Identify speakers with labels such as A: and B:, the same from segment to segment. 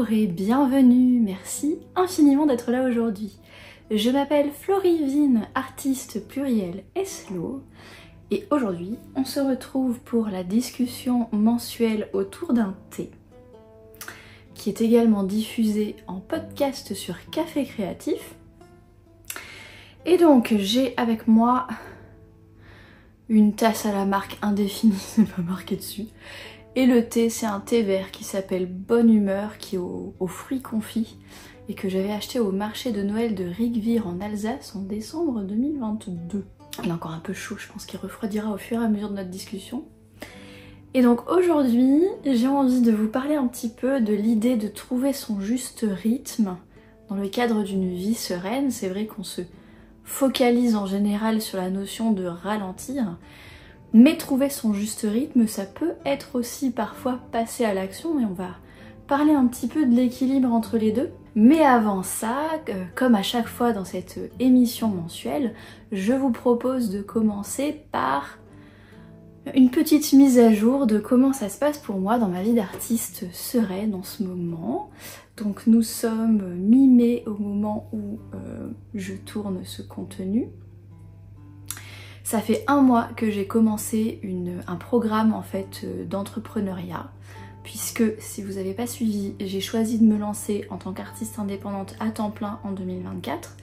A: Bonjour et bienvenue, merci infiniment d'être là aujourd'hui. Je m'appelle Florivine, artiste pluriel et slow, et aujourd'hui on se retrouve pour la discussion mensuelle autour d'un thé, qui est également diffusé en podcast sur Café Créatif. Et donc j'ai avec moi une tasse à la marque indéfinie, c'est pas marqué dessus. Et le thé, c'est un thé vert qui s'appelle Bonne Humeur, qui est aux fruits confits et que j'avais acheté au marché de Noël de Rigvire en Alsace en décembre 2022. Il est encore un peu chaud, je pense qu'il refroidira au fur et à mesure de notre discussion. Et donc aujourd'hui, j'ai envie de vous parler un petit peu de l'idée de trouver son juste rythme dans le cadre d'une vie sereine. C'est vrai qu'on se focalise en général sur la notion de ralentir, mais trouver son juste rythme, ça peut être aussi parfois passer à l'action, et on va parler un petit peu de l'équilibre entre les deux. Mais avant ça, comme à chaque fois dans cette émission mensuelle, je vous propose de commencer par une petite mise à jour de comment ça se passe pour moi dans ma vie d'artiste sereine en ce moment. Donc nous sommes mi-mai au moment où je tourne ce contenu. Ça fait un mois que j'ai commencé un programme en fait d'entrepreneuriat, puisque si vous n'avez pas suivi, j'ai choisi de me lancer en tant qu'artiste indépendante à temps plein en 2024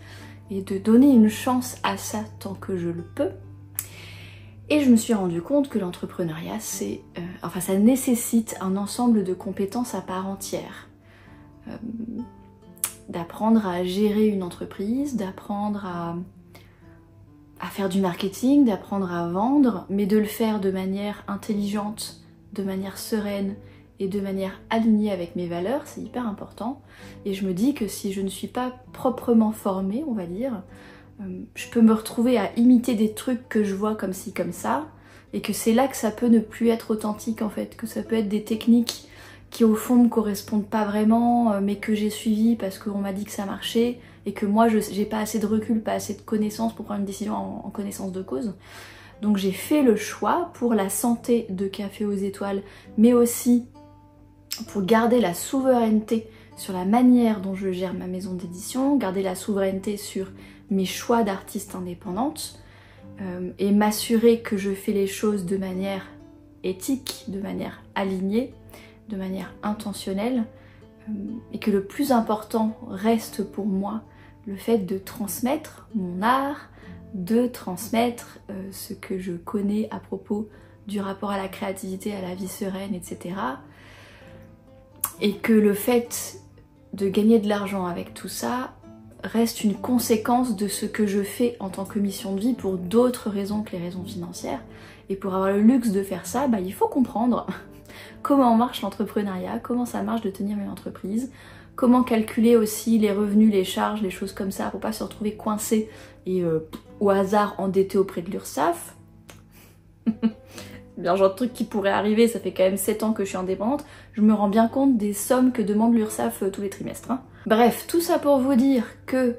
A: et de donner une chance à ça tant que je le peux. Et je me suis rendu compte que l'entrepreneuriat, ça nécessite un ensemble de compétences à part entière. D'apprendre à gérer une entreprise, d'apprendre à faire du marketing, d'apprendre à vendre, mais de le faire de manière intelligente, de manière sereine et de manière alignée avec mes valeurs, c'est hyper important. Et je me dis que si je ne suis pas proprement formée, on va dire, je peux me retrouver à imiter des trucs que je vois comme ci, comme ça, et que c'est là que ça peut ne plus être authentique en fait, que ça peut être des techniques qui au fond me correspondent pas vraiment, mais que j'ai suivies parce qu'on m'a dit que ça marchait, et que moi j'ai pas assez de recul, pas assez de connaissances pour prendre une décision en connaissance de cause. Donc j'ai fait le choix pour la santé de Café aux Étoiles, mais aussi pour garder la souveraineté sur la manière dont je gère ma maison d'édition, garder la souveraineté sur mes choix d'artiste indépendante, et m'assurer que je fais les choses de manière éthique, de manière alignée, de manière intentionnelle, et que le plus important reste pour moi le fait de transmettre mon art, de transmettre ce que je connais à propos du rapport à la créativité, à la vie sereine, etc. Et que le fait de gagner de l'argent avec tout ça reste une conséquence de ce que je fais en tant que mission de vie pour d'autres raisons que les raisons financières. Et pour avoir le luxe de faire ça, il faut comprendre comment marche l'entrepreneuriat, comment ça marche de tenir une entreprise, comment calculer aussi les revenus, les charges, les choses comme ça pour pas se retrouver coincé et au hasard endetté auprès de l'URSSAF. Bien genre de truc qui pourrait arriver, ça fait quand même 7 ans que je suis indépendante, je me rends bien compte des sommes que demande l'URSSAF tous les trimestres. Bref, tout ça pour vous dire que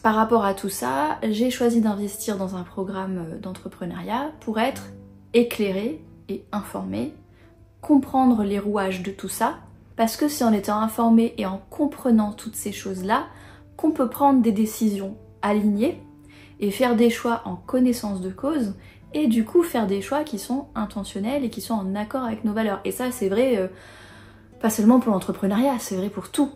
A: par rapport à tout ça, j'ai choisi d'investir dans un programme d'entrepreneuriat pour être éclairée et informée, comprendre les rouages de tout ça, parce que c'est en étant informé et en comprenant toutes ces choses-là qu'on peut prendre des décisions alignées et faire des choix en connaissance de cause, et du coup faire des choix qui sont intentionnels et qui sont en accord avec nos valeurs. Et ça c'est vrai pas seulement pour l'entrepreneuriat, c'est vrai pour tout,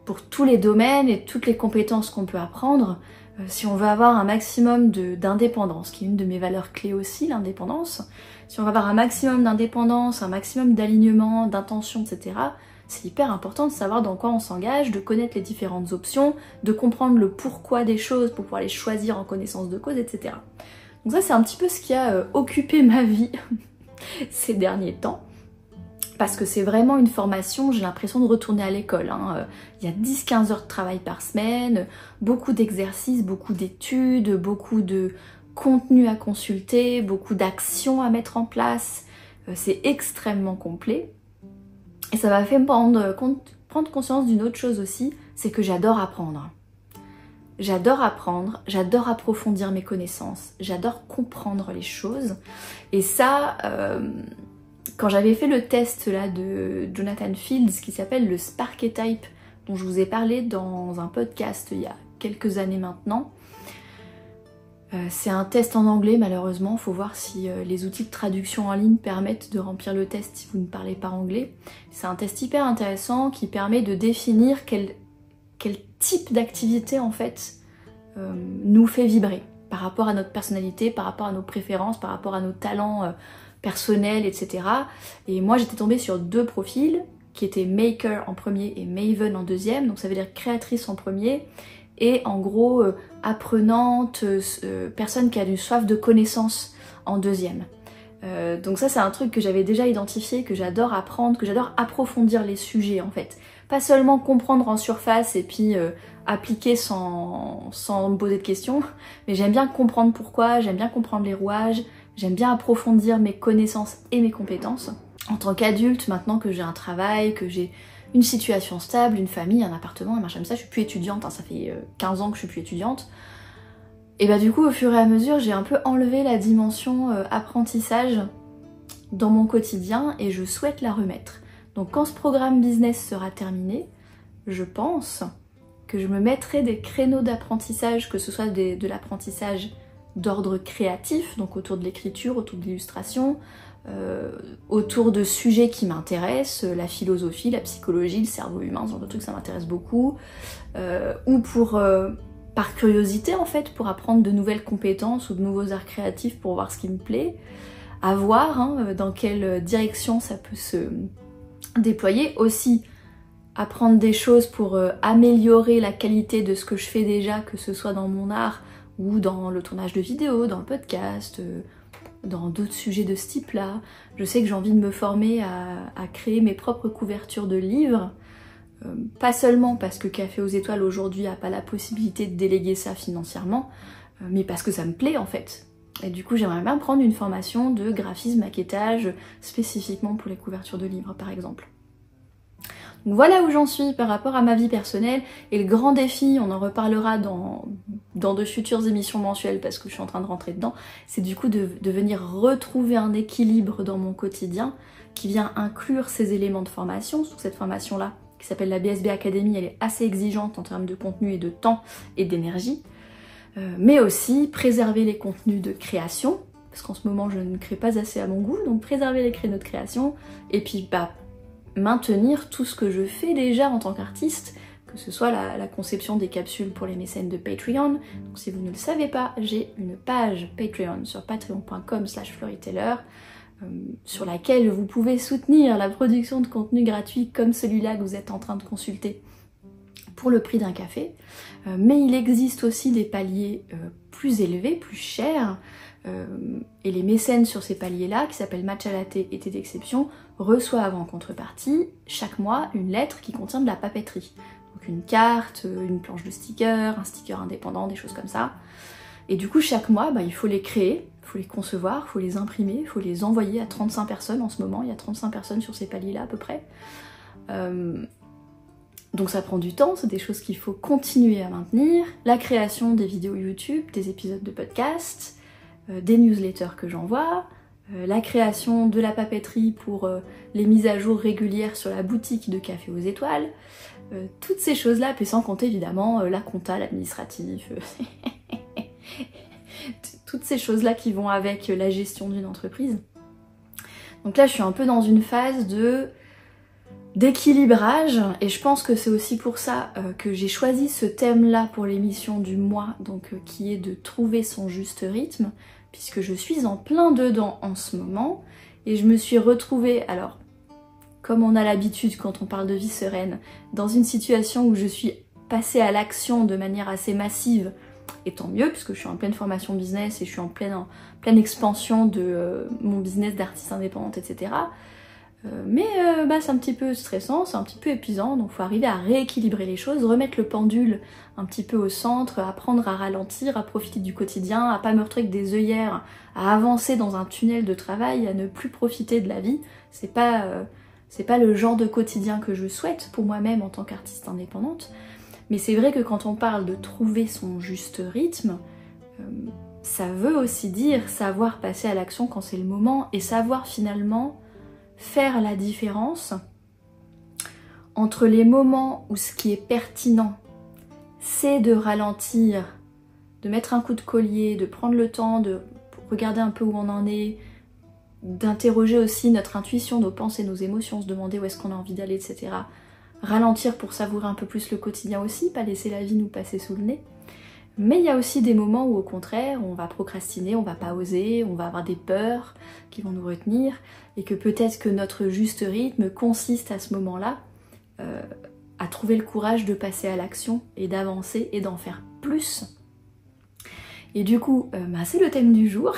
A: pour tous les domaines et toutes les compétences qu'on peut apprendre. Si on veut avoir un maximum d'indépendance, qui est une de mes valeurs clés aussi, l'indépendance, si on veut avoir un maximum d'indépendance, un maximum d'alignement, d'intention, etc., c'est hyper important de savoir dans quoi on s'engage, de connaître les différentes options, de comprendre le pourquoi des choses pour pouvoir les choisir en connaissance de cause, etc. Donc ça c'est un petit peu ce qui a occupé ma vie ces derniers temps. Parce que c'est vraiment une formation, j'ai l'impression de retourner à l'école. Il y a 10-15 heures de travail par semaine, beaucoup d'exercices, beaucoup d'études, beaucoup de contenu à consulter, beaucoup d'actions à mettre en place. C'est extrêmement complet. Et ça m'a fait prendre conscience d'une autre chose aussi, c'est que j'adore apprendre. J'adore apprendre, j'adore approfondir mes connaissances, j'adore comprendre les choses. Et ça... quand j'avais fait le test là de Jonathan Fields qui s'appelle le Sparketype, dont je vous ai parlé dans un podcast il y a quelques années maintenant. C'est un test en anglais malheureusement, faut voir si les outils de traduction en ligne permettent de remplir le test si vous ne parlez pas anglais. C'est un test hyper intéressant qui permet de définir quel type d'activité en fait nous fait vibrer par rapport à notre personnalité, par rapport à nos préférences, par rapport à nos talents personnels, etc. Et moi j'étais tombée sur 2 profils qui étaient Maker en premier et Maven en deuxième, donc ça veut dire créatrice en premier, et en gros apprenante, personne qui a du soif de connaissance en deuxième. Donc ça c'est un truc que j'avais déjà identifié, que j'adore apprendre, que j'adore approfondir les sujets en fait. Pas seulement comprendre en surface et puis appliquer sans me poser de questions, mais j'aime bien comprendre pourquoi, j'aime bien comprendre les rouages, j'aime bien approfondir mes connaissances et mes compétences. En tant qu'adulte, maintenant que j'ai un travail, que j'ai une situation stable, une famille, un appartement, un machin comme ça, je suis plus étudiante, hein, ça fait 15 ans que je suis plus étudiante. Et bah du coup, au fur et à mesure, j'ai un peu enlevé la dimension apprentissage dans mon quotidien et je souhaite la remettre. Donc quand ce programme business sera terminé, je pense que je me mettrai des créneaux d'apprentissage, que ce soit de l'apprentissage d'ordre créatif, donc autour de l'écriture, autour de l'illustration, autour de sujets qui m'intéressent, la philosophie, la psychologie, le cerveau humain, ce genre de trucs ça m'intéresse beaucoup, ou par curiosité en fait, pour apprendre de nouvelles compétences ou de nouveaux arts créatifs pour voir ce qui me plaît, à voir hein, dans quelle direction ça peut se déployer, aussi apprendre des choses pour améliorer la qualité de ce que je fais déjà, que ce soit dans mon art ou dans le tournage de vidéos, dans le podcast, dans d'autres sujets de ce type-là. Je sais que j'ai envie de me former à créer mes propres couvertures de livres, pas seulement parce que Café aux Étoiles aujourd'hui n'a pas la possibilité de déléguer ça financièrement, mais parce que ça me plaît en fait. Et du coup j'aimerais bien prendre une formation de graphisme, maquettage, spécifiquement pour les couvertures de livres par exemple. Donc voilà où j'en suis par rapport à ma vie personnelle, et le grand défi, on en reparlera dans de futures émissions mensuelles parce que je suis en train de rentrer dedans, c'est du coup de venir retrouver un équilibre dans mon quotidien qui vient inclure ces éléments de formation. Sous cette formation-là, qui s'appelle la BSB Academy, elle est assez exigeante en termes de contenu et de temps et d'énergie, mais aussi préserver les contenus de création, parce qu'en ce moment je ne crée pas assez à mon goût, donc préserver les créneaux de création, et puis maintenir tout ce que je fais déjà en tant qu'artiste, que ce soit la conception des capsules pour les mécènes de Patreon. Donc si vous ne le savez pas, j'ai une page Patreon sur patreon.com/floriteller sur laquelle vous pouvez soutenir la production de contenu gratuit comme celui-là que vous êtes en train de consulter pour le prix d'un café. Mais il existe aussi des paliers plus élevés, plus chers, et les mécènes sur ces paliers-là, qui s'appellent Matcha Latte et Thé d'Exception, reçoivent en contrepartie chaque mois une lettre qui contient de la papeterie. Donc une carte, une planche de sticker, un sticker indépendant, des choses comme ça. Et du coup chaque mois, il faut les créer, il faut les concevoir, il faut les imprimer, il faut les envoyer à 35 personnes en ce moment. Il y a 35 personnes sur ces paliers-là à peu près. Donc ça prend du temps, c'est des choses qu'il faut continuer à maintenir. La création des vidéos YouTube, des épisodes de podcast, des newsletters que j'envoie, la création de la papeterie pour les mises à jour régulières sur la boutique de Café aux Étoiles, toutes ces choses-là, puis sans compter évidemment la compta, l'administratif, toutes ces choses-là qui vont avec la gestion d'une entreprise. Donc là je suis un peu dans une phase d'équilibrage, et je pense que c'est aussi pour ça que j'ai choisi ce thème-là pour l'émission du mois, donc qui est de trouver son juste rythme, puisque je suis en plein dedans en ce moment, et je me suis retrouvée, alors comme on a l'habitude quand on parle de vie sereine, dans une situation où je suis passée à l'action de manière assez massive, et tant mieux, puisque je suis en pleine formation business et je suis en pleine expansion de mon business d'artiste indépendante, etc. Mais c'est un petit peu stressant, c'est un petit peu épuisant, donc il faut arriver à rééquilibrer les choses, remettre le pendule un petit peu au centre, apprendre à ralentir, à profiter du quotidien, à pas me retrouver avec des œillères, à avancer dans un tunnel de travail, à ne plus profiter de la vie. C'est pas le genre de quotidien que je souhaite pour moi-même en tant qu'artiste indépendante, mais c'est vrai que quand on parle de trouver son juste rythme, ça veut aussi dire savoir passer à l'action quand c'est le moment, et savoir finalement faire la différence entre les moments où ce qui est pertinent, c'est de ralentir, de mettre un coup de collier, de prendre le temps de regarder un peu où on en est, d'interroger aussi notre intuition, nos pensées, nos émotions, se demander où est-ce qu'on a envie d'aller, etc. Ralentir pour savourer un peu plus le quotidien aussi, pas laisser la vie nous passer sous le nez. Mais il y a aussi des moments où au contraire, on va procrastiner, on va pas oser, on va avoir des peurs qui vont nous retenir, et que peut-être que notre juste rythme consiste à ce moment-là à trouver le courage de passer à l'action et d'avancer et d'en faire plus. Et du coup, c'est le thème du jour.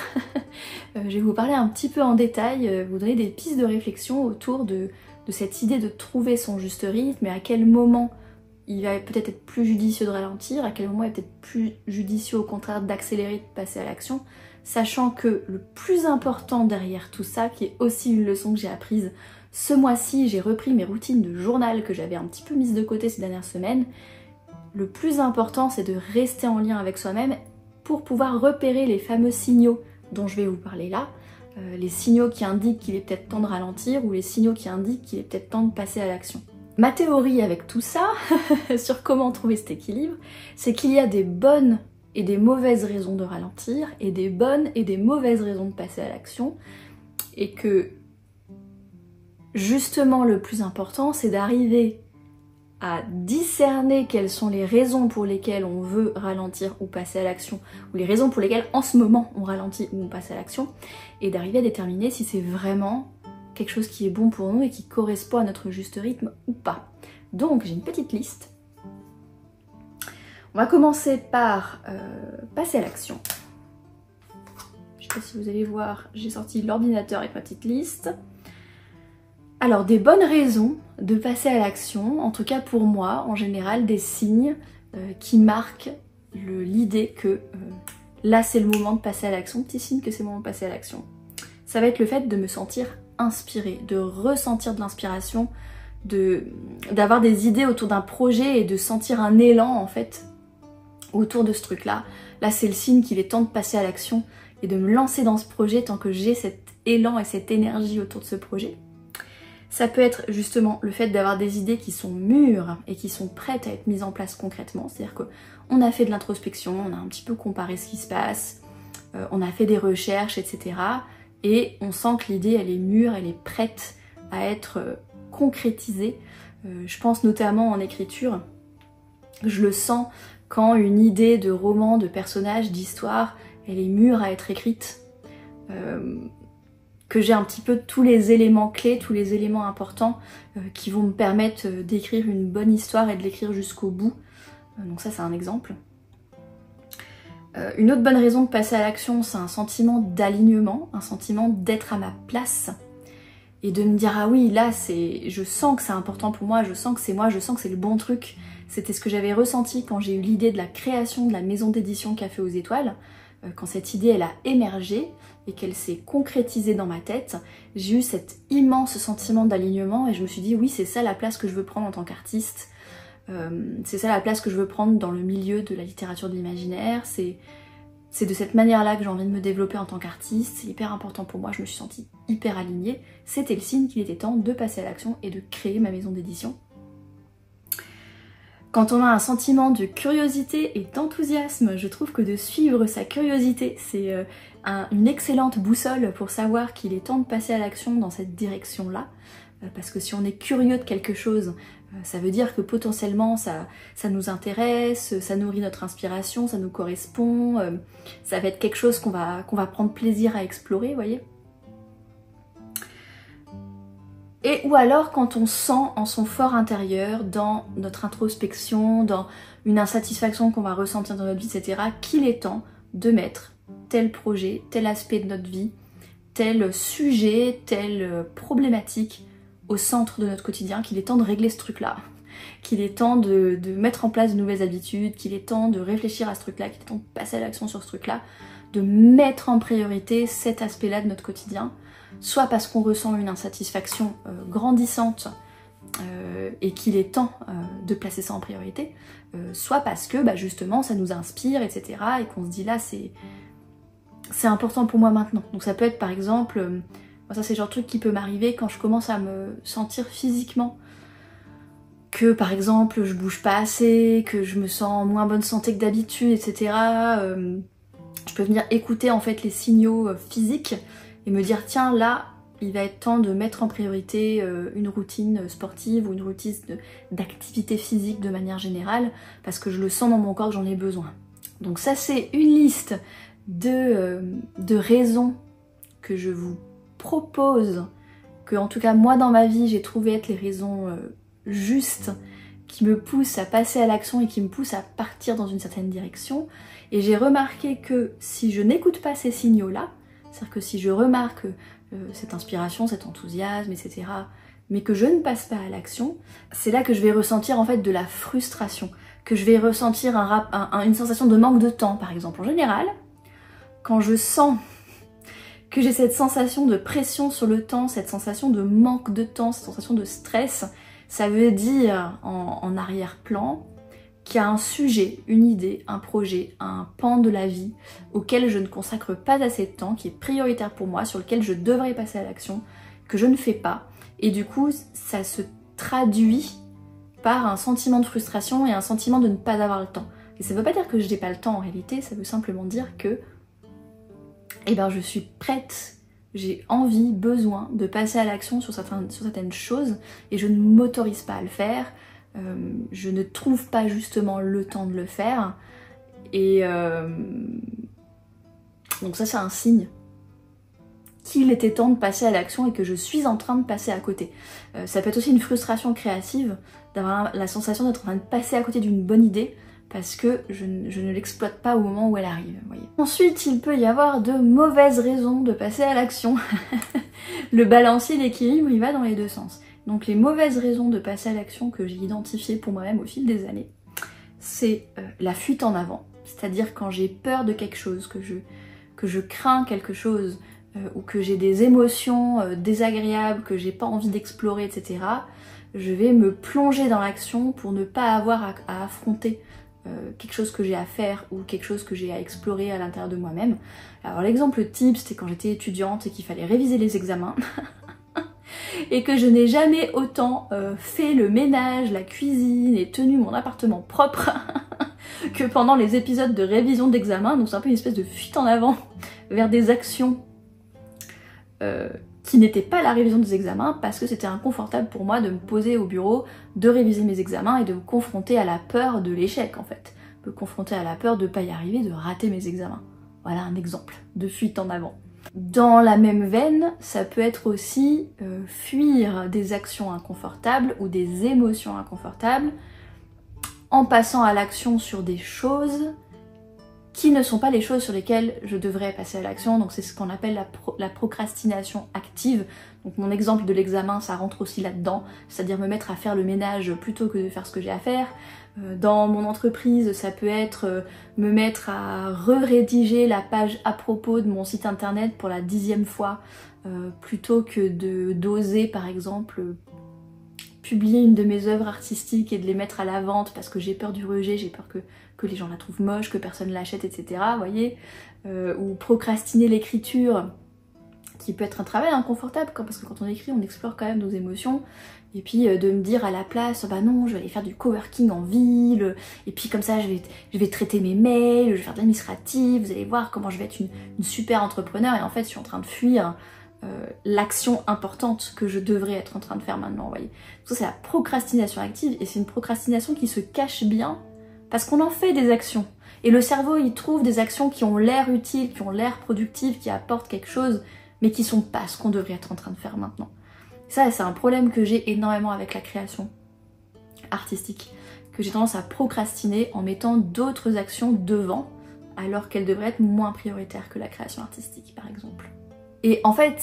A: Je vais vous parler un petit peu en détail, vous donner des pistes de réflexion autour de cette idée de trouver son juste rythme et à quel moment il va peut-être être plus judicieux de ralentir, à quel moment il est peut-être plus judicieux au contraire d'accélérer, de passer à l'action, sachant que le plus important derrière tout ça, qui est aussi une leçon que j'ai apprise ce mois-ci, j'ai repris mes routines de journal que j'avais un petit peu mises de côté ces dernières semaines. Le plus important, c'est de rester en lien avec soi-même pour pouvoir repérer les fameux signaux dont je vais vous parler là, les signaux qui indiquent qu'il est peut-être temps de ralentir ou les signaux qui indiquent qu'il est peut-être temps de passer à l'action. Ma théorie avec tout ça, sur comment trouver cet équilibre, c'est qu'il y a des bonnes et des mauvaises raisons de ralentir et des bonnes et des mauvaises raisons de passer à l'action, et que justement le plus important, c'est d'arriver à discerner quelles sont les raisons pour lesquelles on veut ralentir ou passer à l'action, ou les raisons pour lesquelles en ce moment on ralentit ou on passe à l'action, et d'arriver à déterminer si c'est vraiment quelque chose qui est bon pour nous et qui correspond à notre juste rythme ou pas. Donc j'ai une petite liste. On va commencer par passer à l'action. Je sais pas si vous allez voir, j'ai sorti l'ordinateur avec ma petite liste. Alors, des bonnes raisons de passer à l'action, en tout cas pour moi, en général, des signes qui marquent l'idée que là c'est le moment de passer à l'action, petit signe que c'est le moment de passer à l'action. Ça va être le fait de me sentir inspirée, de ressentir de l'inspiration, d'avoir des idées autour d'un projet et de sentir un élan en fait autour de ce truc-là. Là c'est le signe qu'il est temps de passer à l'action et de me lancer dans ce projet tant que j'ai cet élan et cette énergie autour de ce projet. Ça peut être justement le fait d'avoir des idées qui sont mûres et qui sont prêtes à être mises en place concrètement. C'est-à-dire qu'on a fait de l'introspection, on a un petit peu comparé ce qui se passe, on a fait des recherches, etc. Et on sent que l'idée, elle est mûre, elle est prête à être concrétisée. Je pense notamment en écriture, je le sens quand une idée de roman, de personnage, d'histoire, elle est mûre à être écrite. Que j'ai un petit peu tous les éléments clés, tous les éléments importants qui vont me permettre d'écrire une bonne histoire et de l'écrire jusqu'au bout. Donc ça c'est un exemple. Une autre bonne raison de passer à l'action, c'est un sentiment d'alignement, un sentiment d'être à ma place et de me dire ah oui là je sens que c'est important pour moi, je sens que c'est moi, je sens que c'est le bon truc. C'était ce que j'avais ressenti quand j'ai eu l'idée de la création de la maison d'édition Café aux étoiles. Quand cette idée elle a émergé et qu'elle s'est concrétisée dans ma tête, j'ai eu cet immense sentiment d'alignement et je me suis dit oui c'est ça la place que je veux prendre en tant qu'artiste, c'est ça la place que je veux prendre dans le milieu de la littérature de l'imaginaire, c'est de cette manière-là que j'ai envie de me développer en tant qu'artiste, c'est hyper important pour moi, je me suis sentie hyper alignée, c'était le signe qu'il était temps de passer à l'action et de créer ma maison d'édition. Quand on a un sentiment de curiosité et d'enthousiasme, je trouve que de suivre sa curiosité, c'est une excellente boussole pour savoir qu'il est temps de passer à l'action dans cette direction-là. Parce que si on est curieux de quelque chose, ça veut dire que potentiellement ça nous intéresse, ça nourrit notre inspiration, ça nous correspond, ça va être quelque chose qu'on va prendre plaisir à explorer, vous voyez. Et ou alors quand on sent en son fort intérieur, dans notre introspection, dans une insatisfaction qu'on va ressentir dans notre vie, etc., qu'il est temps de mettre tel projet, tel aspect de notre vie, tel sujet, telle problématique au centre de notre quotidien, qu'il est temps de régler ce truc-là, qu'il est temps de mettre en place de nouvelles habitudes, qu'il est temps de réfléchir à ce truc-là, qu'il est temps de passer à l'action sur ce truc-là, de mettre en priorité cet aspect-là de notre quotidien, soit parce qu'on ressent une insatisfaction grandissante et qu'il est temps de placer ça en priorité, soit parce que justement ça nous inspire, etc. et qu'on se dit là c'est important pour moi maintenant. Donc ça peut être par exemple Ça c'est le genre de truc qui peut m'arriver quand je commence à me sentir physiquement que par exemple je bouge pas assez, que je me sens en moins bonne santé que d'habitude, etc. Je peux venir écouter en fait les signaux physiques et me dire tiens là il va être temps de mettre en priorité une routine sportive ou une routine d'activité physique de manière générale parce que je le sens dans mon corps que j'en ai besoin. Donc ça c'est une liste de raisons que je vous propose, que en tout cas moi dans ma vie j'ai trouvé être les raisons justes qui me poussent à passer à l'action et qui me poussent à partir dans une certaine direction. Et j'ai remarqué que si je n'écoute pas ces signaux-là, c'est-à-dire que si je remarque cette inspiration, cet enthousiasme, etc., mais que je ne passe pas à l'action, c'est là que je vais ressentir en fait de la frustration, que je vais ressentir une sensation de manque de temps par exemple. En général, quand je sens que j'ai cette sensation de pression sur le temps, cette sensation de manque de temps, cette sensation de stress, ça veut dire en arrière-plan qu'il y a un sujet, une idée, un projet, un pan de la vie auquel je ne consacre pas assez de temps, qui est prioritaire pour moi, sur lequel je devrais passer à l'action, que je ne fais pas. Et du coup, ça se traduit par un sentiment de frustration et un sentiment de ne pas avoir le temps. Et ça ne veut pas dire que je n'ai pas le temps en réalité, ça veut simplement dire que je suis prête, j'ai envie, besoin de passer à l'action sur certaines choses et je ne m'autorise pas à le faire. Je ne trouve pas justement le temps de le faire et donc ça c'est un signe qu'il était temps de passer à l'action et que je suis en train de passer à côté. Ça peut être aussi une frustration créative d'avoir la sensation d'être en train de passer à côté d'une bonne idée parce que je ne l'exploite pas au moment où elle arrive, vous voyez. Ensuite, il peut y avoir de mauvaises raisons de passer à l'action. Le balancier, l'équilibre, il va dans les deux sens. Donc les mauvaises raisons de passer à l'action que j'ai identifiées pour moi-même au fil des années, c'est la fuite en avant. C'est-à-dire quand j'ai peur de quelque chose, que je crains quelque chose, ou que j'ai des émotions désagréables que j'ai pas envie d'explorer, etc., je vais me plonger dans l'action pour ne pas avoir à affronter quelque chose que j'ai à faire ou quelque chose que j'ai à explorer à l'intérieur de moi-même. Alors l'exemple type, c'était quand j'étais étudiante et qu'il fallait réviser les examens et que je n'ai jamais autant fait le ménage, la cuisine et tenu mon appartement propre que pendant les épisodes de révision d'examen. Donc c'est un peu une espèce de fuite en avant vers des actions qui n'était pas la révision des examens parce que c'était inconfortable pour moi de me poser au bureau, de réviser mes examens et de me confronter à la peur de l'échec en fait. Me confronter à la peur de ne pas y arriver, de rater mes examens. Voilà un exemple de fuite en avant. Dans la même veine, ça peut être aussi fuir des actions inconfortables ou des émotions inconfortables en passant à l'action sur des choses qui ne sont pas les choses sur lesquelles je devrais passer à l'action. Donc c'est ce qu'on appelle la procrastination active. Donc mon exemple de l'examen, ça rentre aussi là-dedans, c'est-à-dire me mettre à faire le ménage plutôt que de faire ce que j'ai à faire. Dans mon entreprise, ça peut être me mettre à rédiger la page à propos de mon site internet pour la 10e fois, plutôt que d'oser par exemple publier une de mes œuvres artistiques et de les mettre à la vente parce que j'ai peur du rejet, j'ai peur que les gens la trouvent moche, que personne l'achète, etc. Vous voyez, ou procrastiner l'écriture, qui peut être un travail inconfortable parce que quand on écrit, on explore quand même nos émotions. Et puis de me dire à la place, bah non, je vais aller faire du coworking en ville, et puis comme ça je vais traiter mes mails, je vais faire de l'administratif, vous allez voir comment je vais être une super entrepreneur, et en fait je suis en train de fuir l'action importante que je devrais être en train de faire maintenant, vous voyez. Ça c'est la procrastination active, et c'est une procrastination qui se cache bien parce qu'on en fait des actions. Et le cerveau il trouve des actions qui ont l'air utiles, qui ont l'air productives, qui apportent quelque chose, mais qui sont pas ce qu'on devrait être en train de faire maintenant. Ça c'est un problème que j'ai énormément avec la création artistique, que j'ai tendance à procrastiner en mettant d'autres actions devant, alors qu'elles devraient être moins prioritaires que la création artistique par exemple. Et en fait,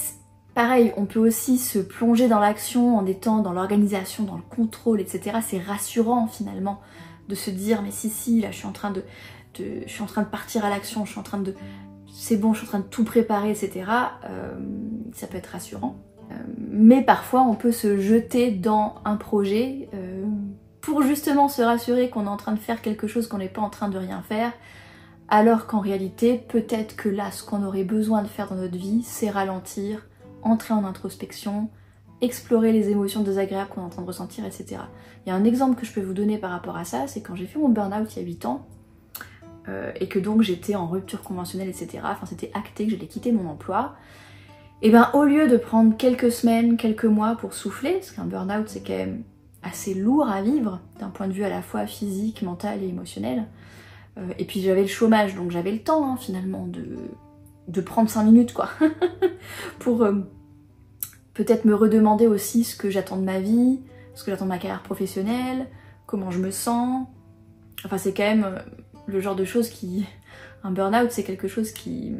A: pareil, on peut aussi se plonger dans l'action en étant dans l'organisation, dans le contrôle, etc. C'est rassurant finalement de se dire mais si, là je suis en train de partir à l'action, je suis en train de... c'est bon, je suis en train de tout préparer, etc. Ça peut être rassurant. Mais parfois on peut se jeter dans un projet pour justement se rassurer qu'on est en train de faire quelque chose, qu'on n'est pas en train de rien faire, alors qu'en réalité, peut-être que là, ce qu'on aurait besoin de faire dans notre vie, c'est ralentir, entrer en introspection, explorer les émotions désagréables qu'on est en train de ressentir, etc. Il y a un exemple que je peux vous donner par rapport à ça, c'est quand j'ai fait mon burn-out il y a 8 ans, et que donc j'étais en rupture conventionnelle, etc. Enfin c'était acté que j'allais quitter mon emploi. Et ben au lieu de prendre quelques semaines, quelques mois pour souffler, parce qu'un burn-out c'est quand même assez lourd à vivre, d'un point de vue à la fois physique, mental et émotionnel, et puis j'avais le chômage, donc j'avais le temps hein, finalement de prendre 5 minutes quoi, pour peut-être me redemander aussi ce que j'attends de ma vie, ce que j'attends de ma carrière professionnelle, comment je me sens. Enfin c'est quand même le genre de choses qui... Un burn-out c'est quelque chose qui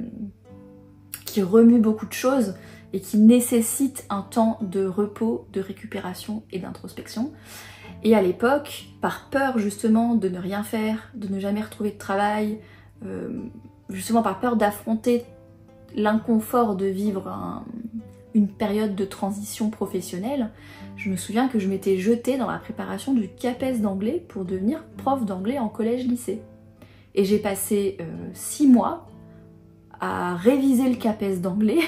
A: remue beaucoup de choses et qui nécessite un temps de repos, de récupération et d'introspection. Et à l'époque, par peur justement de ne rien faire, de ne jamais retrouver de travail, justement par peur d'affronter l'inconfort de vivre une période de transition professionnelle, je me souviens que je m'étais jetée dans la préparation du CAPES d'anglais pour devenir prof d'anglais en collège-lycée. Et j'ai passé 6 mois à réviser le CAPES d'anglais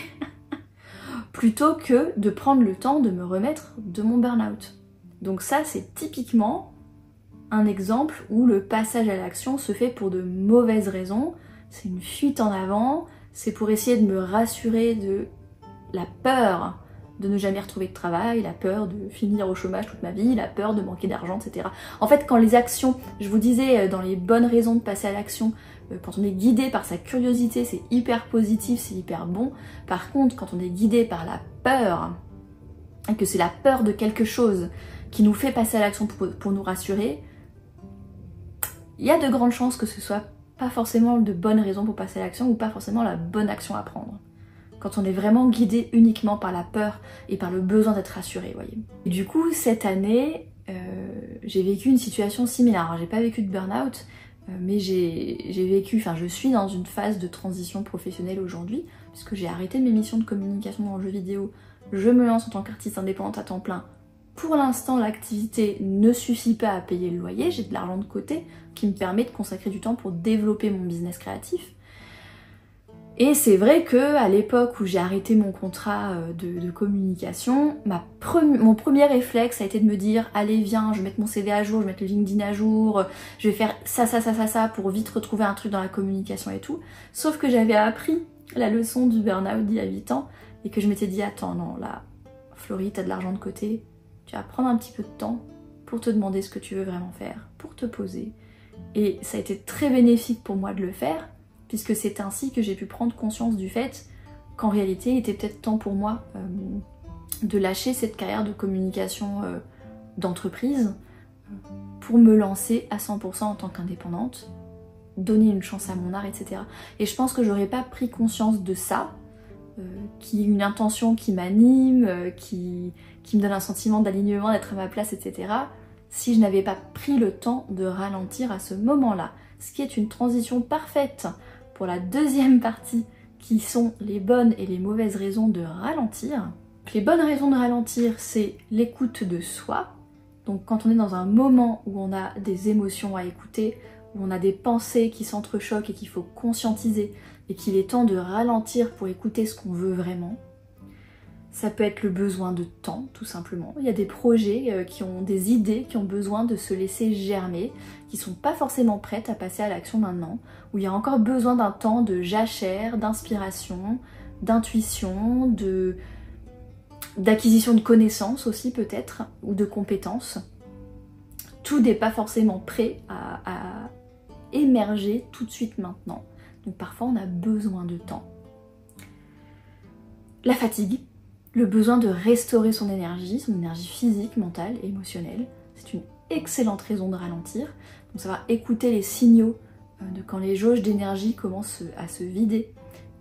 A: plutôt que de prendre le temps de me remettre de mon burn-out. Donc ça, c'est typiquement un exemple où le passage à l'action se fait pour de mauvaises raisons. C'est une fuite en avant, c'est pour essayer de me rassurer de la peur de ne jamais retrouver de travail, la peur de finir au chômage toute ma vie, la peur de manquer d'argent, etc. En fait, quand les actions, je vous disais, dans les bonnes raisons de passer à l'action, quand on est guidé par sa curiosité, c'est hyper positif, c'est hyper bon. Par contre, quand on est guidé par la peur, et que c'est la peur de quelque chose qui nous fait passer à l'action pour nous rassurer, il y a de grandes chances que ce soit pas forcément de bonnes raisons pour passer à l'action ou pas forcément la bonne action à prendre. Quand on est vraiment guidé uniquement par la peur et par le besoin d'être rassuré, voyez. Et du coup, cette année, j'ai vécu une situation similaire. Alors, j'ai pas vécu de burn-out, mais je suis dans une phase de transition professionnelle aujourd'hui, puisque j'ai arrêté mes missions de communication dans le jeu vidéo. Je me lance en tant qu'artiste indépendante à temps plein. Pour l'instant, l'activité ne suffit pas à payer le loyer, j'ai de l'argent de côté qui me permet de consacrer du temps pour développer mon business créatif. Et c'est vrai que à l'époque où j'ai arrêté mon contrat de communication, mon premier réflexe a été de me dire allez viens, je vais mettre mon CV à jour, je vais mettre le LinkedIn à jour, je vais faire ça pour vite retrouver un truc dans la communication et tout. Sauf que j'avais appris la leçon du burn-out d'il y a 8 ans et que je m'étais dit attends non là, Florie, t'as de l'argent de côté, tu vas prendre un petit peu de temps pour te demander ce que tu veux vraiment faire, pour te poser. Et ça a été très bénéfique pour moi de le faire, puisque c'est ainsi que j'ai pu prendre conscience du fait qu'en réalité, il était peut-être temps pour moi de lâcher cette carrière de communication d'entreprise pour me lancer à 100% en tant qu'indépendante, donner une chance à mon art, etc. Et je pense que j'aurais pas pris conscience de ça, qui est une intention qui m'anime, qui me donne un sentiment d'alignement, d'être à ma place, etc., si je n'avais pas pris le temps de ralentir à ce moment-là. Ce qui est une transition parfaite pour la deuxième partie, qui sont les bonnes et les mauvaises raisons de ralentir. Les bonnes raisons de ralentir, c'est l'écoute de soi. Donc quand on est dans un moment où on a des émotions à écouter, où on a des pensées qui s'entrechoquent et qu'il faut conscientiser, et qu'il est temps de ralentir pour écouter ce qu'on veut vraiment. Ça peut être le besoin de temps, tout simplement. Il y a des projets qui ont des idées, qui ont besoin de se laisser germer, qui sont pas forcément prêtes à passer à l'action maintenant, où il y a encore besoin d'un temps de jachère, d'inspiration, d'intuition, d'acquisition de connaissances aussi peut-être, ou de compétences. Tout n'est pas forcément prêt à émerger tout de suite maintenant. Donc parfois on a besoin de temps. La fatigue. Le besoin de restaurer son énergie physique, mentale et émotionnelle. C'est une excellente raison de ralentir. Donc savoir écouter les signaux de quand les jauges d'énergie commencent à se vider.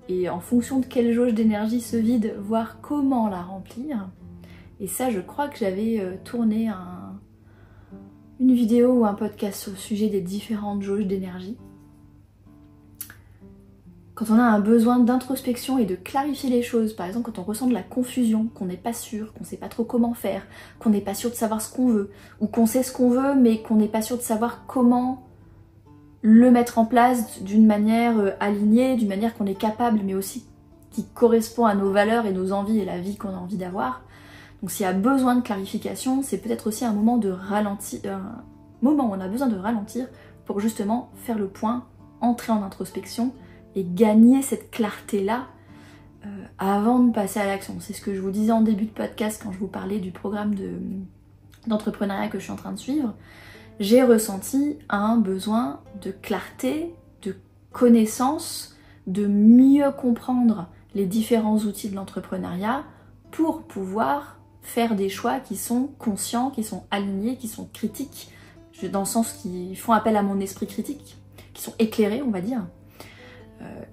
A: Et en fonction de quelle jauge d'énergie se vide, voir comment la remplir. Et ça, je crois que j'avais tourné une vidéo ou un podcast sur le sujet des différentes jauges d'énergie. Quand on a un besoin d'introspection et de clarifier les choses, par exemple quand on ressent de la confusion, qu'on n'est pas sûr, qu'on ne sait pas trop comment faire, qu'on n'est pas sûr de savoir ce qu'on veut, ou qu'on sait ce qu'on veut mais qu'on n'est pas sûr de savoir comment le mettre en place d'une manière alignée, d'une manière qu'on est capable mais aussi qui correspond à nos valeurs et nos envies et la vie qu'on a envie d'avoir. Donc s'il y a besoin de clarification, c'est peut-être aussi un moment de ralentir, un moment où on a besoin de ralentir pour justement faire le point, entrer en introspection et gagner cette clarté-là avant de passer à l'action. C'est ce que je vous disais en début de podcast quand je vous parlais du programme d'entrepreneuriat que je suis en train de suivre. J'ai ressenti un besoin de clarté, de connaissance, de mieux comprendre les différents outils de l'entrepreneuriat pour pouvoir faire des choix qui sont conscients, qui sont alignés, qui sont critiques, dans le sens qui font appel à mon esprit critique, qui sont éclairés, on va dire.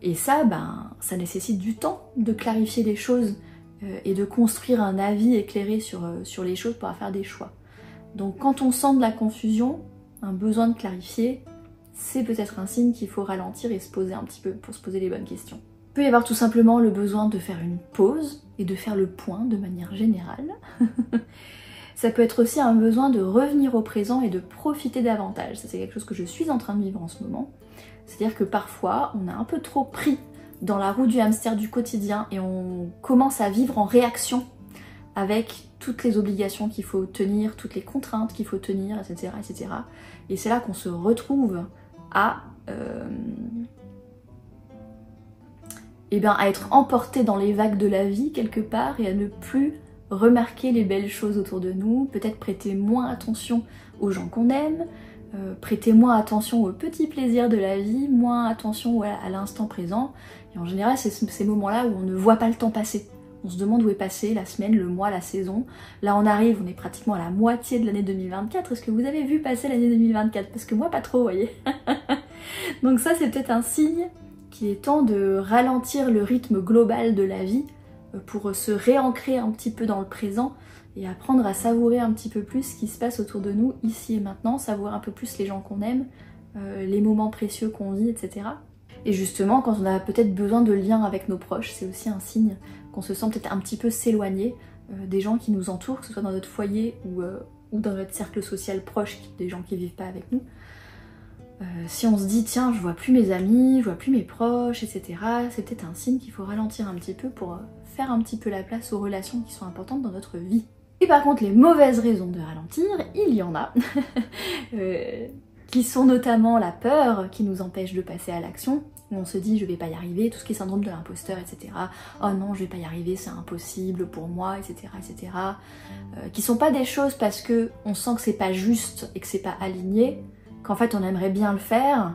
A: Et ça, ça nécessite du temps de clarifier les choses et de construire un avis éclairé sur les choses pour faire des choix. Donc quand on sent de la confusion, un besoin de clarifier, c'est peut-être un signe qu'il faut ralentir et se poser un petit peu pour se poser les bonnes questions. Il peut y avoir tout simplement le besoin de faire une pause et de faire le point de manière générale. Ça peut être aussi un besoin de revenir au présent et de profiter davantage. Ça, c'est quelque chose que je suis en train de vivre en ce moment. C'est-à-dire que parfois, on a un peu trop pris dans la roue du hamster du quotidien et on commence à vivre en réaction avec toutes les obligations qu'il faut tenir, toutes les contraintes qu'il faut tenir, etc. etc. Et c'est là qu'on se retrouve à être emporté dans les vagues de la vie quelque part et à ne plus remarquer les belles choses autour de nous, peut-être prêter moins attention aux gens qu'on aime, prêter moins attention aux petits plaisirs de la vie, moins attention à l'instant présent. Et en général, c'est ces moments-là où on ne voit pas le temps passer. On se demande où est passé la semaine, le mois, la saison. Là on arrive, on est pratiquement à la moitié de l'année 2024. Est-ce que vous avez vu passer l'année 2024? Parce que moi pas trop, vous voyez. Donc ça c'est peut-être un signe qu'il est temps de ralentir le rythme global de la vie pour se réancrer un petit peu dans le présent et apprendre à savourer un petit peu plus ce qui se passe autour de nous ici et maintenant, savourer un peu plus les gens qu'on aime, les moments précieux qu'on vit, etc. Et justement, quand on a peut-être besoin de liens avec nos proches, c'est aussi un signe qu'on se sent peut-être un petit peu s'éloigner des gens qui nous entourent, que ce soit dans notre foyer ou dans notre cercle social proche, des gens qui vivent pas avec nous. Si on se dit tiens, je vois plus mes amis, je vois plus mes proches, etc., c'est peut-être un signe qu'il faut ralentir un petit peu pour faire un petit peu la place aux relations qui sont importantes dans notre vie. Et par contre, les mauvaises raisons de ralentir, il y en a, qui sont notamment la peur qui nous empêche de passer à l'action, où on se dit je vais pas y arriver, tout ce qui est syndrome de l'imposteur, etc. Oh non, je vais pas y arriver, c'est impossible pour moi, etc. etc. Qui sont pas des choses parce que on sent que c'est pas juste et que c'est pas aligné, qu'en fait on aimerait bien le faire,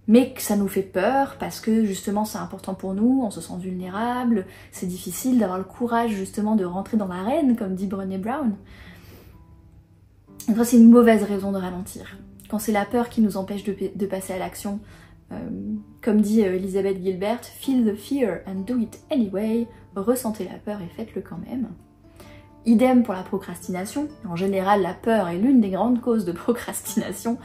A: mais que ça nous fait peur parce que justement c'est important pour nous, on se sent vulnérable, c'est difficile d'avoir le courage justement de rentrer dans l'arène, comme dit Brené Brown. Donc ça c'est une mauvaise raison de ralentir. Quand c'est la peur qui nous empêche de passer à l'action, comme dit Elizabeth Gilbert, feel the fear and do it anyway, ressentez la peur et faites-le quand même. Idem pour la procrastination. En général, la peur est l'une des grandes causes de procrastination,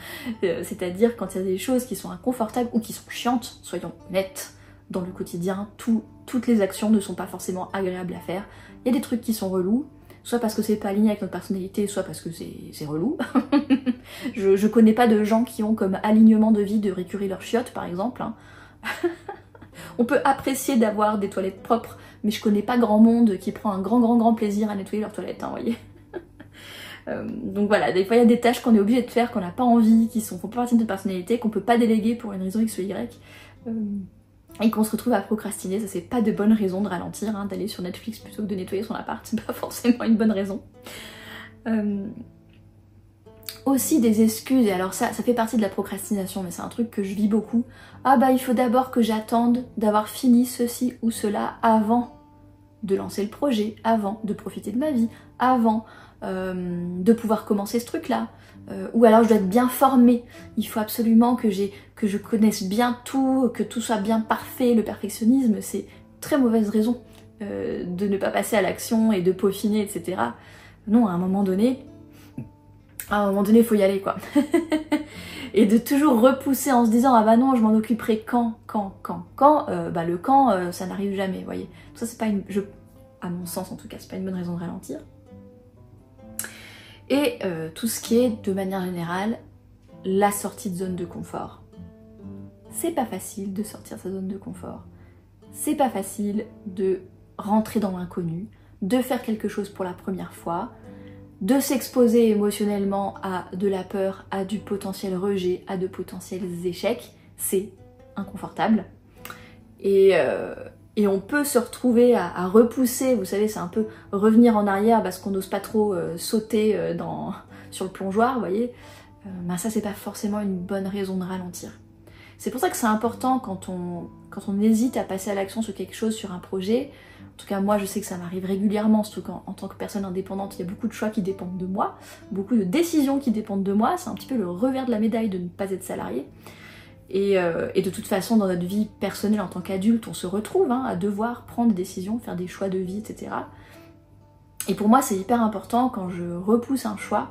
A: c'est-à-dire quand il y a des choses qui sont inconfortables ou qui sont chiantes, soyons honnêtes, dans le quotidien, toutes les actions ne sont pas forcément agréables à faire. Il y a des trucs qui sont relous, soit parce que c'est pas aligné avec notre personnalité, soit parce que c'est relou. je connais pas de gens qui ont comme alignement de vie de récurer leurs chiottes, par exemple. Hein. On peut apprécier d'avoir des toilettes propres, mais je connais pas grand monde qui prend un grand plaisir à nettoyer leurs toilettes, hein, vous voyez. Donc voilà, des fois il y a des tâches qu'on est obligé de faire, qu'on n'a pas envie, qui font pas partie de notre personnalité, qu'on peut pas déléguer pour une raison X ou Y. Et qu'on se retrouve à procrastiner, ça c'est pas de bonne raison de ralentir, hein, d'aller sur Netflix plutôt que de nettoyer son appart, c'est pas forcément une bonne raison. Aussi des excuses, et alors ça fait partie de la procrastination, mais c'est un truc que je vis beaucoup. Ah bah il faut d'abord que j'attende d'avoir fini ceci ou cela avant de lancer le projet, avant de profiter de ma vie, avant de pouvoir commencer ce truc-là. Ou alors je dois être bien formée, il faut absolument que je connaisse bien tout, que tout soit bien parfait. Le perfectionnisme, c'est très mauvaise raison de ne pas passer à l'action et de peaufiner, etc. Non, à un moment donné, il faut y aller, quoi. Et de toujours repousser en se disant ah bah non, je m'en occuperai quand le quand, ça n'arrive jamais, vous voyez. Ça c'est pas à mon sens en tout cas, c'est pas une bonne raison de ralentir. Et tout ce qui est, de manière générale, la sortie de zone de confort. C'est pas facile de sortir de sa zone de confort. c'est pas facile de rentrer dans l'inconnu, de faire quelque chose pour la première fois, de s'exposer émotionnellement à de la peur, à du potentiel rejet, à de potentiels échecs, c'est inconfortable. Et on peut se retrouver à repousser, vous savez, c'est un peu revenir en arrière parce qu'on n'ose pas trop sauter sur le plongeoir, vous voyez. Ben ça, c'est pas forcément une bonne raison de ralentir. C'est pour ça que c'est important quand on hésite à passer à l'action sur quelque chose, sur un projet. En tout cas, moi, je sais que ça m'arrive régulièrement, surtout en tant que personne indépendante, il y a beaucoup de choix qui dépendent de moi, beaucoup de décisions qui dépendent de moi. C'est un petit peu le revers de la médaille de ne pas être salarié. Et de toute façon, dans notre vie personnelle en tant qu'adulte, on se retrouve à devoir prendre des décisions, faire des choix de vie, etc. Et pour moi, c'est hyper important quand je repousse un choix,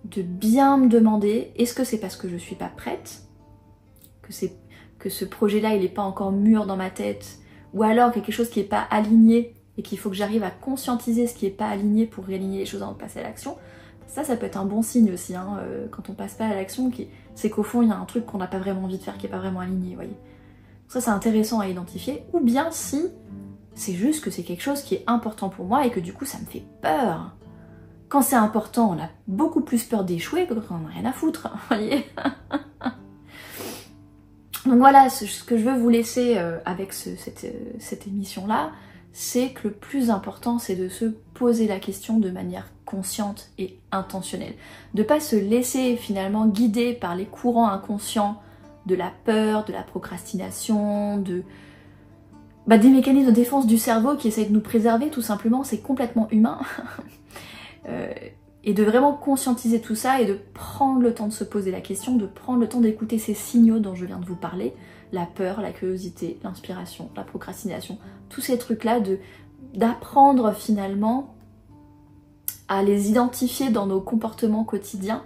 A: de bien me demander, est-ce que c'est parce que je suis pas prête, que ce projet-là, il n'est pas encore mûr dans ma tête, ou alors quelque chose qui n'est pas aligné et qu'il faut que j'arrive à conscientiser ce qui n'est pas aligné pour réaligner les choses avant de passer à l'action. Ça peut être un bon signe aussi, quand on passe pas à l'action, c'est qu'au fond il y a un truc qu'on n'a pas vraiment envie de faire, qui n'est pas vraiment aligné, vous voyez. Ça c'est intéressant à identifier, ou bien si c'est juste que c'est quelque chose qui est important pour moi et que du coup ça me fait peur. Quand c'est important, on a beaucoup plus peur d'échouer que quand on n'a rien à foutre, vous voyez. Donc voilà, ce que je veux vous laisser avec cette émission-là, c'est que le plus important, c'est de se poser la question de manière consciente et intentionnelle. De ne pas se laisser finalement guider par les courants inconscients de la peur, de la procrastination, des mécanismes de défense du cerveau qui essayent de nous préserver tout simplement, c'est complètement humain. Et de vraiment conscientiser tout ça et de prendre le temps de se poser la question, de prendre le temps d'écouter ces signaux dont je viens de vous parler, la peur, la curiosité, l'inspiration, la procrastination, tous ces trucs-là, d'apprendre finalement à les identifier dans nos comportements quotidiens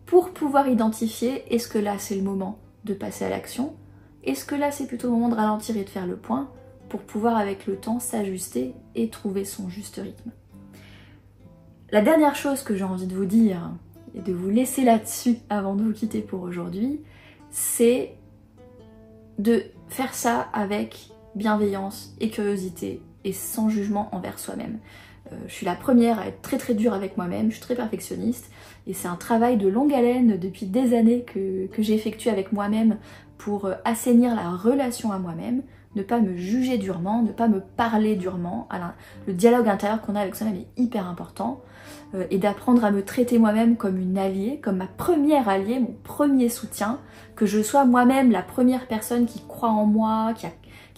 A: pour pouvoir identifier est-ce que là c'est le moment de passer à l'action, est-ce que là c'est plutôt le moment de ralentir et de faire le point pour pouvoir avec le temps s'ajuster et trouver son juste rythme. La dernière chose que j'ai envie de vous dire, et de vous laisser là-dessus avant de vous quitter pour aujourd'hui, c'est de faire ça avec bienveillance et curiosité et sans jugement envers soi-même. Je suis la première à être très dure avec moi-même, je suis très perfectionniste et c'est un travail de longue haleine depuis des années que j'ai effectué avec moi-même pour assainir la relation à moi-même, ne pas me juger durement, ne pas me parler durement. Le dialogue intérieur qu'on a avec soi-même est hyper important et d'apprendre à me traiter moi-même comme une alliée, comme ma première alliée, mon premier soutien, que je sois moi-même la première personne qui croit en moi, qui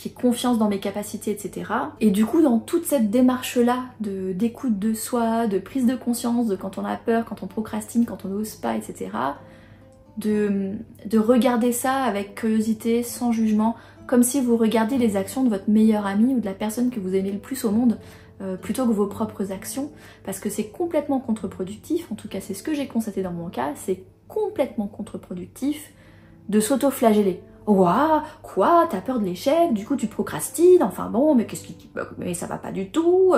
A: ait confiance dans mes capacités, etc. Et du coup, dans toute cette démarche-là d'écoute de soi, de prise de conscience de quand on a peur, quand on procrastine, quand on n'ose pas, etc., de regarder ça avec curiosité, sans jugement, comme si vous regardiez les actions de votre meilleur ami ou de la personne que vous aimez le plus au monde, plutôt que vos propres actions, parce que c'est complètement contre-productif, en tout cas c'est ce que j'ai constaté dans mon cas, c'est complètement contre-productif de s'auto-flageller. Ouah, quoi, t'as peur de l'échec, du coup tu procrastines, enfin bon, mais ça va pas du tout,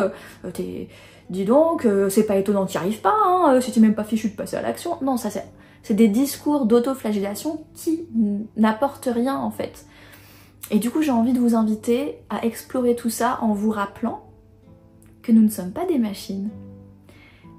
A: dis donc, c'est pas étonnant que t'y arrives pas, si t'es même pas fichu de passer à l'action. Non, ça c'est des discours d'auto-flagellation qui n'apportent rien en fait. Et du coup j'ai envie de vous inviter à explorer tout ça en vous rappelant que nous ne sommes pas des machines,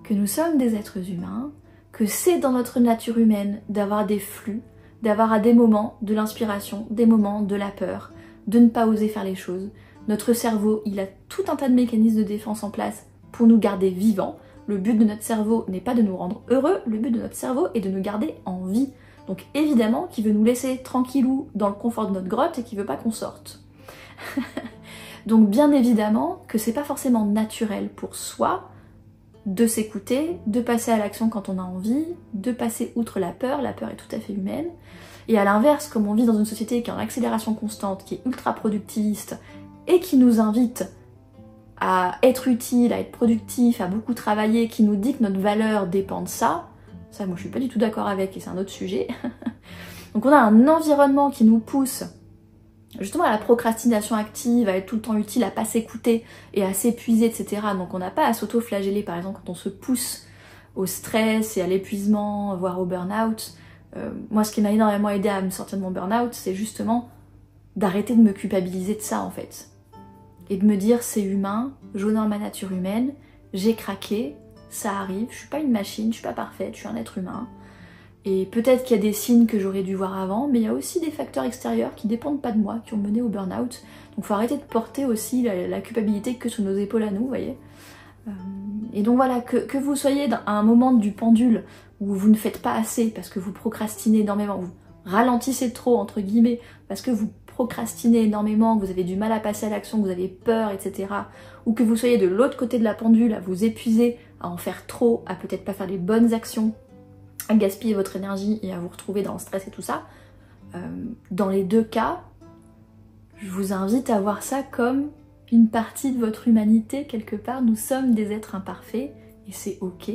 A: que nous sommes des êtres humains, que c'est dans notre nature humaine d'avoir des flux, d'avoir à des moments de l'inspiration, des moments de la peur, de ne pas oser faire les choses. Notre cerveau, il a tout un tas de mécanismes de défense en place pour nous garder vivants. Le but de notre cerveau n'est pas de nous rendre heureux, le but de notre cerveau est de nous garder en vie. Donc évidemment, qui veut nous laisser tranquillou dans le confort de notre grotte et qui veut pas qu'on sorte. Donc bien évidemment que c'est pas forcément naturel pour soi de s'écouter, de passer à l'action quand on a envie, de passer outre la peur est tout à fait humaine. Et à l'inverse, comme on vit dans une société qui est en accélération constante, qui est ultra productiviste et qui nous invite à être utile, à être productif, à beaucoup travailler, qui nous dit que notre valeur dépend de ça, moi je suis pas du tout d'accord avec et c'est un autre sujet. Donc on a un environnement qui nous pousse justement à la procrastination active, à être tout le temps utile, à pas s'écouter et à s'épuiser, etc. Donc on n'a pas à s'auto-flageller par exemple quand on se pousse au stress et à l'épuisement, voire au burn-out. Moi ce qui m'a énormément aidé à me sortir de mon burn-out, c'est justement d'arrêter de me culpabiliser de ça en fait. Et de me dire c'est humain, j'honore ma nature humaine, j'ai craqué, ça arrive, je suis pas une machine, je suis pas parfaite, je suis un être humain. Et peut-être qu'il y a des signes que j'aurais dû voir avant, mais il y a aussi des facteurs extérieurs qui dépendent pas de moi, qui ont mené au burn-out. Donc faut arrêter de porter aussi la culpabilité que sur nos épaules à nous, vous voyez. Et donc voilà, que vous soyez à un moment du pendule où vous ne faites pas assez parce que vous procrastinez énormément, vous ralentissez trop entre guillemets parce que vous procrastinez énormément, que vous avez du mal à passer à l'action, que vous avez peur, etc. Ou que vous soyez de l'autre côté de la pendule, à vous épuiser, à en faire trop, à peut-être pas faire les bonnes actions, à gaspiller votre énergie et à vous retrouver dans le stress et tout ça. Dans les deux cas, je vous invite à voir ça comme une partie de votre humanité quelque part. Nous sommes des êtres imparfaits et c'est ok.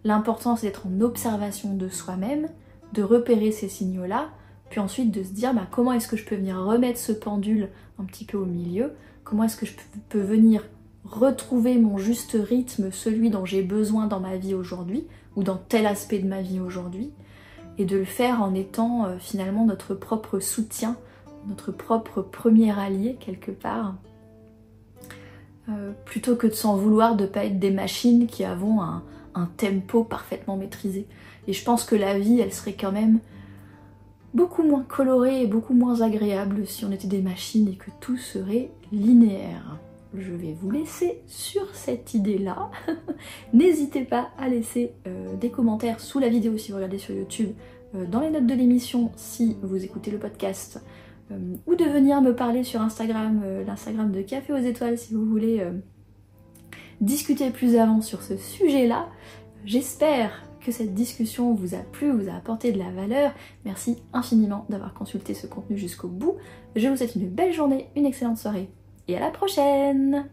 A: L'important c'est d'être en observation de soi-même, de repérer ces signaux-là, puis ensuite de se dire bah, comment est-ce que je peux venir remettre ce pendule un petit peu au milieu, comment est-ce que je peux venir retrouver mon juste rythme, celui dont j'ai besoin dans ma vie aujourd'hui, ou dans tel aspect de ma vie aujourd'hui, et de le faire en étant finalement notre propre soutien, notre propre premier allié quelque part, plutôt que de s'en vouloir de ne pas être des machines qui avons un tempo parfaitement maîtrisé. Et je pense que la vie, elle serait quand même beaucoup moins colorée et beaucoup moins agréable si on était des machines et que tout serait linéaire. Je vais vous laisser sur cette idée-là. N'hésitez pas à laisser des commentaires sous la vidéo si vous regardez sur YouTube, dans les notes de l'émission si vous écoutez le podcast, ou de venir me parler sur Instagram, l'Instagram de Café aux Étoiles si vous voulez discuter plus avant sur ce sujet-là. J'espère que cette discussion vous a plu, vous a apporté de la valeur. Merci infiniment d'avoir consulté ce contenu jusqu'au bout. Je vous souhaite une belle journée, une excellente soirée et à la prochaine!